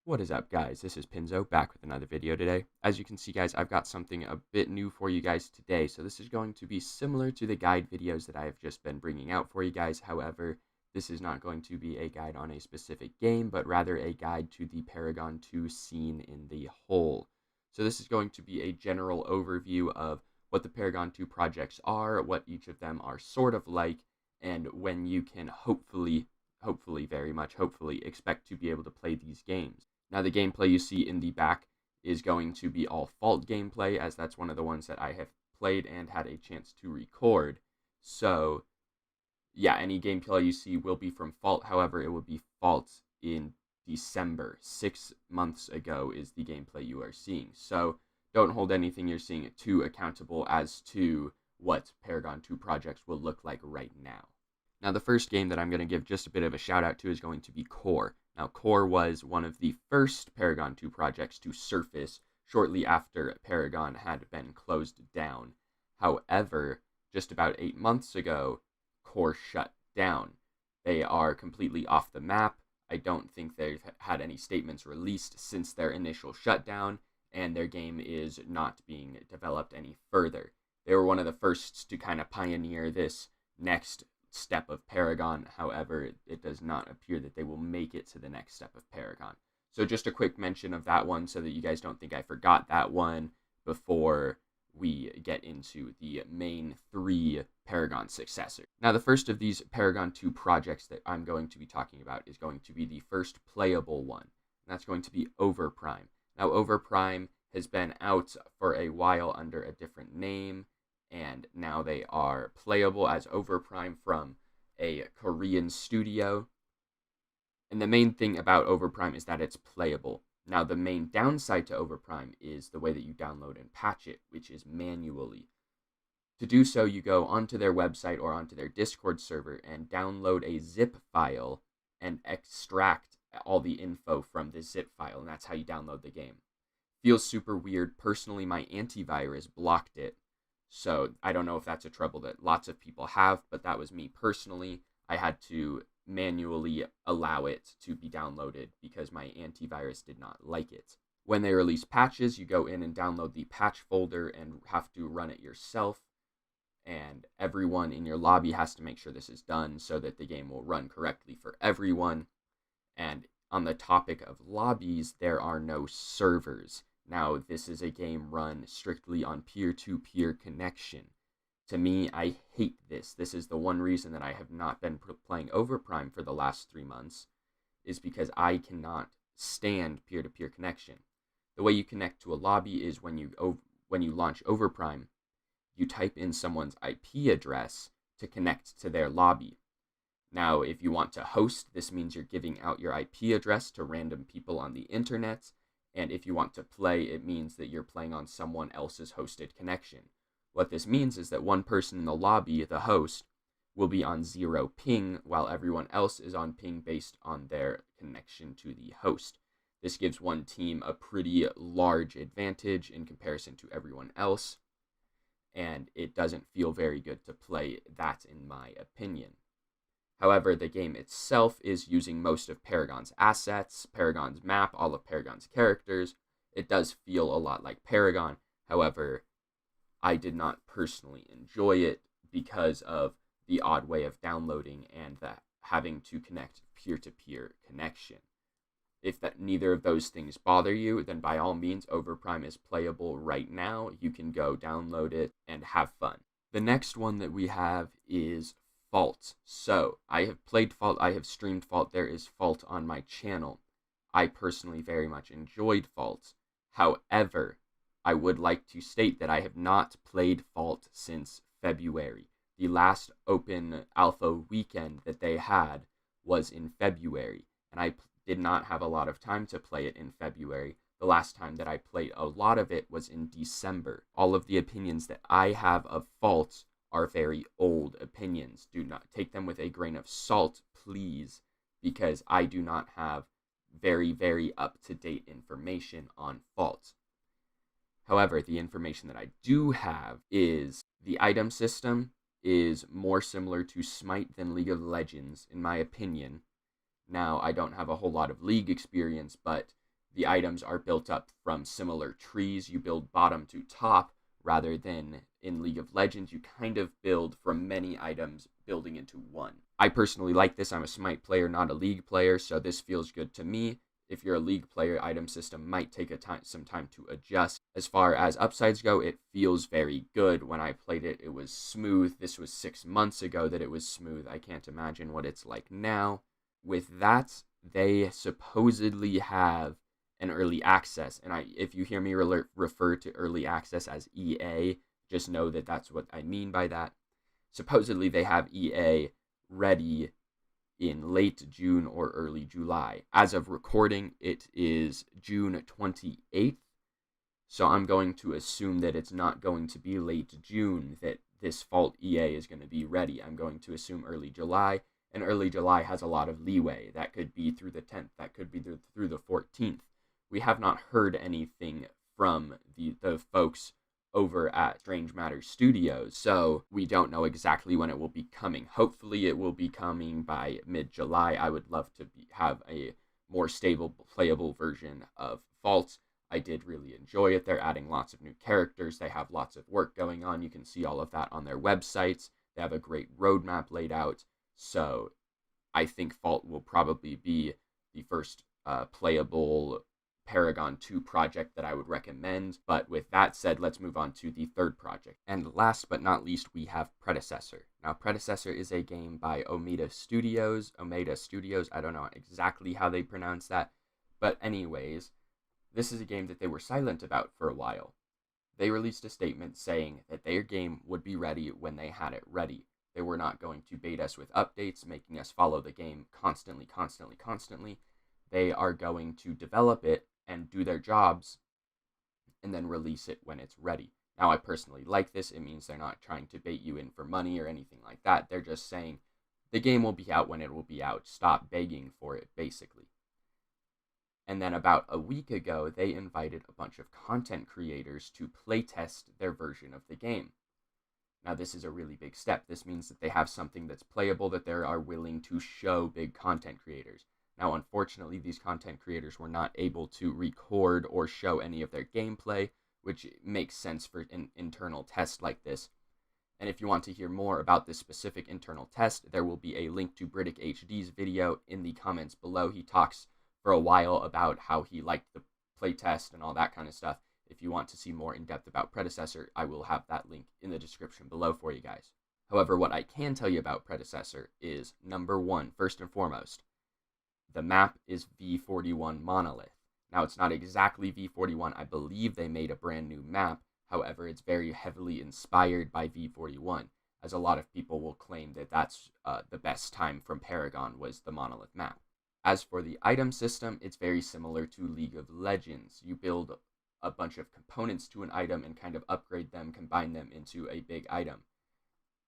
What is up, guys? This is Pinzo back with another video today. As you can see, guys, I've got something a bit new for you guys today. So this is going to be similar to the guide videos that I've just been bringing out for you guys. However, this is not going to be a guide on a specific game, but rather a guide to the Paragon 2 scene in the whole. So this is going to be a general overview of what the Paragon 2 projects are, what each of them are sort of like, and when you can hopefully expect to be able to play these games. Now, the gameplay you see in the back is going to be all Fault gameplay, as that's one of the ones that I have played and had a chance to record. So, yeah, any gameplay you see will be from Fault. However, it will be Fault in December. 6 months ago is the gameplay you are seeing. So, don't hold anything you're seeing too accountable as to what Paragon 2 projects will look like right now. Now, the first game that I'm going to give just a bit of a shout out to is going to be Core. Now, Core was one of the first Paragon 2 projects to surface shortly after Paragon had been closed down. However, just about 8 months ago, Core shut down. They are completely off the map. I don't think they've had any statements released since their initial shutdown, and their game is not being developed any further. They were one of the first to kind of pioneer this next step of Paragon. However, it does not appear that they will make it to the next step of Paragon. So just a quick mention of that one so that you guys don't think I forgot that one before we get into the main 3 Paragon successors. Now, the first of these Paragon 2 projects that I'm going to be talking about is going to be the first playable one, and that's going to be Overprime. Now, Overprime has been out for a while under a different name, and now they are playable as Overprime from a Korean studio. And the main thing about Overprime is that it's playable. Now, the main downside to Overprime is the way that you download and patch it, which is manually. To do so, you go onto their website or onto their Discord server and download a zip file and extract all the info from this zip file, and that's how you download the game. Feels super weird. Personally, my antivirus blocked it. So I don't know if that's a trouble that lots of people have, but that was me personally. I had to manually allow it to be downloaded because my antivirus did not like it. When they release patches, you go in and download the patch folder and have to run it yourself. And everyone in your lobby has to make sure this is done so that the game will run correctly for everyone. And on the topic of lobbies, there are no servers. Now, this is a game run strictly on peer-to-peer connection. To me, I hate this. This is the one reason that I have not been playing Overprime for the last 3 months, is because I cannot stand peer-to-peer connection. The way you connect to a lobby is when you launch Overprime, you type in someone's IP address to connect to their lobby. Now, if you want to host, this means you're giving out your IP address to random people on the internet. And if you want to play, it means that you're playing on someone else's hosted connection. What this means is that one person in the lobby, the host, will be on 0 ping, while everyone else is on ping based on their connection to the host. This gives one team a pretty large advantage in comparison to everyone else, and it doesn't feel very good to play that, in my opinion. However, the game itself is using most of Paragon's assets, Paragon's map, all of Paragon's characters. It does feel a lot like Paragon. However, I did not personally enjoy it because of the odd way of downloading and that having to connect peer-to-peer connection. If neither of those things bother you, then by all means, Overprime is playable right now. You can go download it and have fun. The next one that we have is Fault. So, I have played Fault, I have streamed Fault, there is Fault on my channel. I personally very much enjoyed Fault. However, I would like to state that I have not played Fault since February. The last open alpha weekend that they had was in February, and I did not have a lot of time to play it in February. The last time that I played a lot of it was in December. All of the opinions that I have of Fault are very old opinions. Do not take them with a grain of salt, please, because I do not have very, very up-to-date information on Fault. However, the information that I do have is the item system is more similar to Smite than League of Legends, in my opinion. Now, I don't have a whole lot of League experience, but the items are built up from similar trees. You build bottom to top, rather than in League of Legends, you kind of build from many items building into one. I personally like this. I'm a Smite player, not a League player, so this feels good to me. If you're a League player, item system might take some time to adjust. As far as upsides go, it feels very good. When I played it, it was smooth. This was 6 months ago that it was smooth. I can't imagine what it's like now. With that, they supposedly have an early access, and if you hear me refer to early access as EA, just know that that's what I mean by that. Supposedly they have EA ready in late June or early July. As of recording, it is June 28th, so I'm going to assume that it's not going to be late June that this Vault EA is going to be ready. I'm going to assume early July, and early July has a lot of leeway. That could be through the 10th, that could be through the 14th. We have not heard anything from the folks over at Strange Matter Studios, so we don't know exactly when it will be coming. Hopefully it will be coming by mid-July. I would love to have a more stable, playable version of Vault. I did really enjoy it. They're adding lots of new characters. They have lots of work going on. You can see all of that on their websites. They have a great roadmap laid out, so I think Vault will probably be the first playable Paragon 2 project that I would recommend. But with that said, let's move on to the third project. And last but not least, we have Predecessor. Now, Predecessor is a game by Omeda Studios. I don't know exactly how they pronounce that. But anyways, this is a game that they were silent about for a while. They released a statement saying that their game would be ready when they had it ready. They were not going to bait us with updates, making us follow the game constantly. They are going to develop it and do their jobs, and then release it when it's ready. Now, I personally like this. It means they're not trying to bait you in for money or anything like that. They're just saying the game will be out when it will be out. Stop begging for it, basically. And then about a week ago, they invited a bunch of content creators to playtest their version of the game. Now, this is a really big step. This means that they have something that's playable that they are willing to show big content creators. Now, unfortunately, these content creators were not able to record or show any of their gameplay, which makes sense for an internal test like this. And if you want to hear more about this specific internal test, there will be a link to Britic HD's video in the comments below. He talks for a while about how he liked the playtest and all that kind of stuff. If you want to see more in depth about Predecessor, I will have that link in the description below for you guys. However, what I can tell you about Predecessor is, number one, first and foremost, the map is V41 Monolith. Now, it's not exactly V41. I believe they made a brand new map. However, it's very heavily inspired by V41, as a lot of people will claim that that's the best time from Paragon was the Monolith map. As for the item system, it's very similar to League of Legends. You build a bunch of components to an item and kind of upgrade them, combine them into a big item.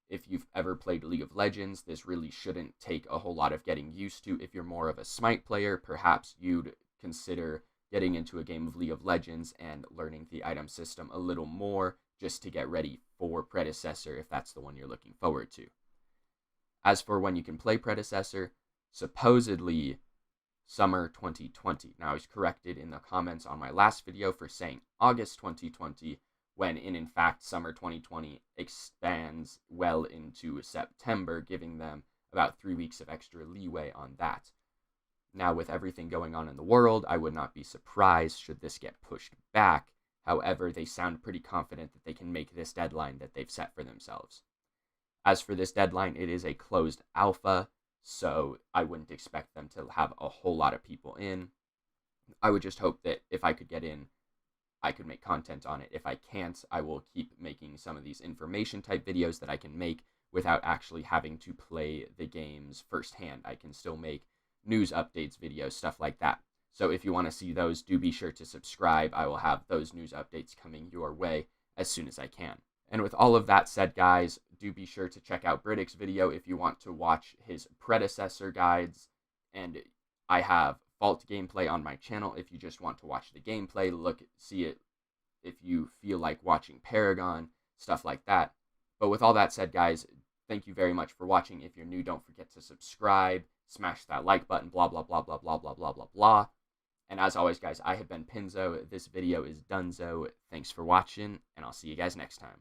If you've ever played League of Legends, this really shouldn't take a whole lot of getting used to. If you're more of a Smite player, perhaps you'd consider getting into a game of League of Legends and learning the item system a little more just to get ready for Predecessor if that's the one you're looking forward to. As for when you can play Predecessor, supposedly summer 2020. Now, I was corrected in the comments on my last video for saying August 2020, when in fact summer 2020 expands well into September, giving them about 3 weeks of extra leeway on that. Now, with everything going on in the world, I would not be surprised should this get pushed back. However, they sound pretty confident that they can make this deadline that they've set for themselves. As for this deadline, it is a closed alpha, so I wouldn't expect them to have a whole lot of people in. I would just hope that if I could get in, I could make content on it. If I can't, I will keep making some of these information type videos that I can make without actually having to play the games firsthand. I can still make news updates videos, stuff like that. So if you want to see those, do be sure to subscribe. I will have those news updates coming your way as soon as I can. And with all of that said, guys, do be sure to check out Britic's video if you want to watch his Predecessor guides. And I have Vault gameplay on my channel if you just want to watch the gameplay, see it if you feel like watching Paragon, stuff like that. But with all that said, guys, thank you very much for watching. If you're new, don't forget to subscribe, smash that like button, blah, blah, blah, blah, blah, blah, blah, blah, blah. And as always, guys, I have been Pinzo. This video is donezo. Thanks for watching, and I'll see you guys next time.